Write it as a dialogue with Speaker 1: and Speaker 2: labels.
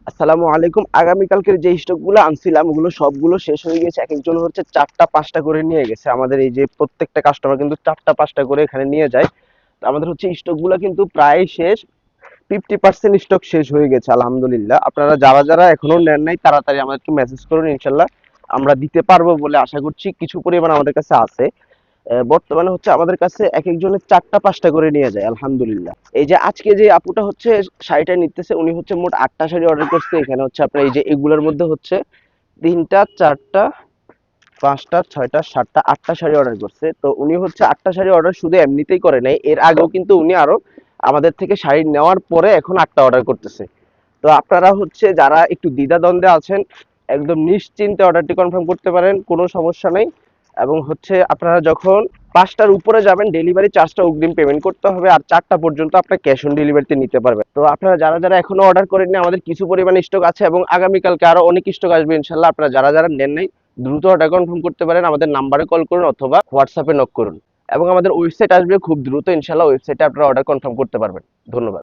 Speaker 1: আসসালামু আলাইকুম। আগামীকালকের যে স্টকগুলো আনছিলাম ওগুলো সবগুলো শেষ হয়ে গেছে। একেকজন হচ্ছে ৪টা ৫টা করে নিয়ে গেছে। আমাদের এই যে প্রত্যেকটা কাস্টমার কিন্তু ৪টা ৫টা করে এখানে নিয়ে যায়। তো আমাদের হচ্ছে স্টকগুলো কিন্তু প্রায় শেষ। 50% স্টক শেষ হয়ে গেছে আলহামদুলিল্লাহ। আপনারা যারা যারা এখনো নেন নাই তাড়াতাড়ি আমাদেরকে মেসেজ করুন, ইনশাল্লাহ আমরা দিতে পারবো বলে আশা করছি। কিছু পরিমাণ আমাদের কাছে আছে। বর্তমানে হচ্ছে আমাদের কাছে একেকজনের ৪টা ৫টা করে নিয়ে যায় আলহামদুলিল্লাহ। এই যে আজকে যে আপুটা হচ্ছে শাড়িটা নিতেছে, উনি হচ্ছে মোট ৮টা শাড়ি অর্ডার করছে। এখানে হচ্ছে আপনার এই যে এগুলোর মধ্যে হচ্ছে ৩টা ৪টা ৫টা ৬টা ৭টা ৮টা শাড়ি অর্ডার করছে। তো উনি হচ্ছে ৮টা শাড়ি অর্ডার শুধু এমনিতেই করে নাই, এর আগেও কিন্তু উনি আরো আমাদের থেকে শাড়ি নেওয়ার পরে এখন ৮টা অর্ডার করতেছে। তো আপনারা হচ্ছে যারা একটু দ্বিধাদ্বন্দ্বে আছেন, একদম নিশ্চিন্তে অর্ডারটি কনফার্ম করতে পারেন, কোনো সমস্যা নেই। এবং হচ্ছে আপনারা যখন ৫টার উপরে যাবেন ডেলিভারি চার্জটা অগ্রিম পেমেন্ট করতে হবে, আর ৪টা পর্যন্ত আপনার ক্যাশ অন ডেলিভারিতে নিতে পারবেন। তো আপনারা যারা যারা এখনো অর্ডার করেননি, আমাদের কিছু পরিমাণে স্টক আছে এবং আগামীকালকে আরো অনেক স্টক আসবে ইনশাল্লাহ। আপনারা যারা যারা নেন নাই দ্রুত অর্ডার কনফার্ম করতে পারেন, আমাদের নাম্বারে কল করুন অথবা হোয়াটসঅ্যাপে নক করুন। এবং আমাদের ওয়েবসাইট আসবে খুব দ্রুত ইনশাল্লাহ, ওয়েবসাইটে আপনারা অর্ডার কনফার্ম করতে পারবেন। ধন্যবাদ।